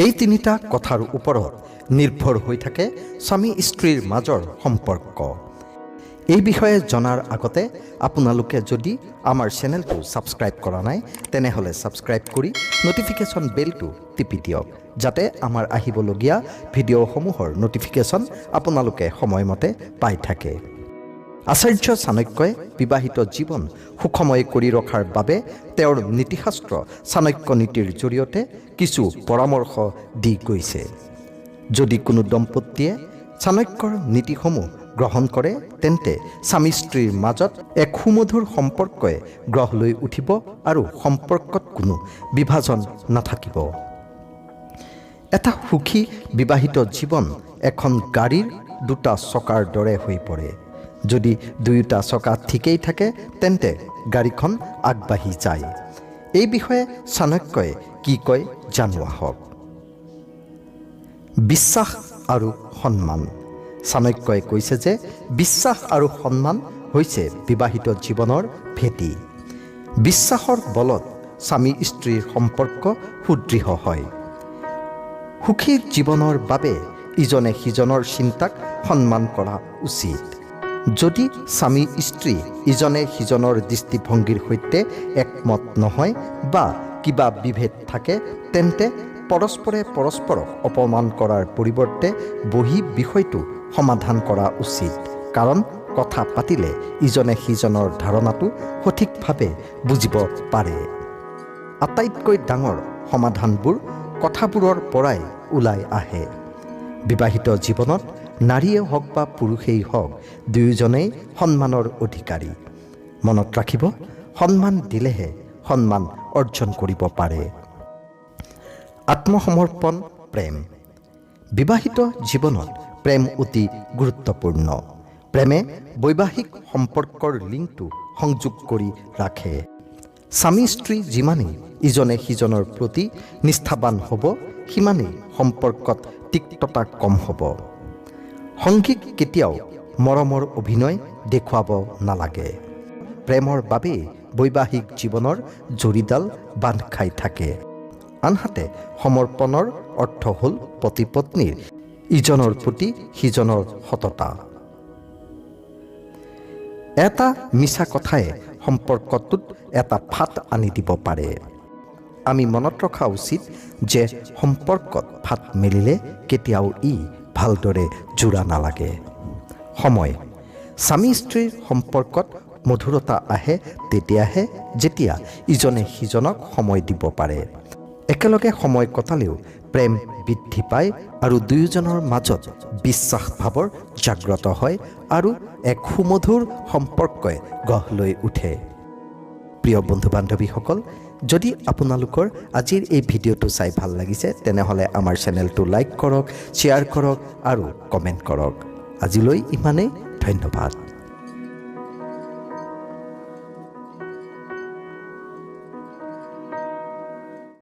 এই তিনিটা কথাৰ ওপৰত নিৰ্ভৰ হৈ থাকে স্বামী স্ত্ৰীৰ মাজৰ সম্পৰ্ক। এই বিষয়ে জনাৰ আগতে আপোনালোকে যদি আমাৰ চেনেলটো ছাবস্ক্ৰাইব কৰা নাই তেনেহ'লে ছাবস্ক্ৰাইব কৰি নটিফিকেশ্যন বেলটো টিপি দিয়ক, যাতে আমাৰ আহিবলগীয়া ভিডিঅ'সমূহৰ নটিফিকেশ্যন আপোনালোকে সময়মতে পাই থাকে। আচাৰ্য চাণক্যই বিবাহিত জীৱন সুখময় কৰি ৰখাৰ বাবে তেওঁৰ নীতিশাস্ত্ৰ চাণক্য নীতিৰ জৰিয়তে কিছু পৰামৰ্শ দি গৈছে। যদি কোনো দম্পতীয়ে চাণক্যৰ নীতিসমূহ গ্ৰহণ কৰে তেন্তে স্বামী স্ত্ৰীৰ মাজত এক সুমধুৰ সম্পৰ্কই গঢ় লৈ উঠিব আৰু সম্পৰ্কত কোনো বিভাজন নাথাকিব। এটা সুখী বিবাহিত জীৱন এখন গাড়ীৰ দুটা চকাৰ দৰে হৈ পৰে। যদি দুয়োটা চকা ঠিকেই থাকে তেন্তে গাড়ীখন আগবাঢ়ি যায়। এই বিষয়ে চাণক্যই কি কয় জানো আহক। বিশ্বাস আৰু সন্মান। চাণক্যই কৈছে যে বিশ্বাস আৰু সন্মান হৈছে বিবাহিত জীৱনৰ ভেটি। বিশ্বাসৰ বলত স্বামী স্ত্ৰীৰ সম্পৰ্ক সুদৃঢ় হয়। সুখী জীৱনৰ বাবে ইজনে সিজনৰ চিন্তাক সন্মান কৰা উচিত। যদি স্বামী স্ত্ৰী ইজনে সিজনৰ দৃষ্টিভংগীৰ সৈতে একমত নহয় বা কিবা বিভেদ থাকে তেন্তে পৰস্পৰে পৰস্পৰক অপমান কৰাৰ পৰিৱৰ্তে বহি বিষয়টো সমাধান কৰা উচিত, কাৰণ কথা পাতিলে ইজনে সিজনৰ ধাৰণাটো সঠিকভাৱে বুজিব পাৰে। আটাইতকৈ ডাঙৰ সমাধানবোৰ কথাবোৰৰ পৰাই ওলাই আহে। বিবাহিত জীৱনত নাৰীয়ে হওক বা পুৰুষেই হওক দুয়োজনেই সন্মানৰ অধিকাৰী। মনত ৰাখিব, সন্মান দিলেহে সন্মান অৰ্জন কৰিব পাৰে। আত্মসমৰ্পণ প্ৰেম। বিবাহিত জীৱনত প্ৰেম অতি গুৰুত্বপূৰ্ণ। প্ৰেমে বৈবাহিক সম্পৰ্কৰ লিংকটো সংযোগ কৰি ৰাখে। স্বামী স্ত্ৰী যিমানেই ইজনে সিজনৰ প্ৰতি নিষ্ঠাবান হ'ব সিমানেই সম্পৰ্কত তিক্ততা কম হ'ব। সংগীক কেতিয়াও মৰমৰ অভিনয় দেখুৱাব নালাগে। প্ৰেমৰ বাবেই বৈবাহিক জীৱনৰ জৰিডাল বান্ধ খাই থাকে। আনহাতে সমৰ্পণৰ অৰ্থ হ'ল পতি পত্নীৰ ইজনৰ প্ৰতি সিজনৰ সততা। এটা মিছা কথাই সম্পৰ্কটোত এটা ফাট আনি দিব পাৰে। আমি মনত ৰখা উচিত যে সম্পৰ্কত ফাট মেলিলে কেতিয়াও ই ভালদৰে জোৰা নালাগে। সময়। স্বামী স্ত্ৰীৰ সম্পৰ্কত মধুৰতা আহে তেতিয়াহে যেতিয়া ইজনে সিজনক সময় দিব পাৰে। একেলগে সময় কটালেও প্ৰেম বৃদ্ধি পায় আৰু দুয়োজনৰ মাজত বিশ্বাস ভাৱৰ জাগ্ৰত হয় আৰু এক সুমধুৰ সম্পৰ্কই গঢ় লৈ উঠে। প্ৰিয় বন্ধু বান্ধৱীসকল, যদি আপোনালোকৰ আজিৰ এই ভিডিঅ'টো চাই ভাল লাগিছে তেনেহ'লে আমাৰ চেনেলটো লাইক কৰক, শ্বেয়াৰ কৰক আৰু কমেণ্ট কৰক। আজিলৈ ইমানেই, ধন্যবাদ।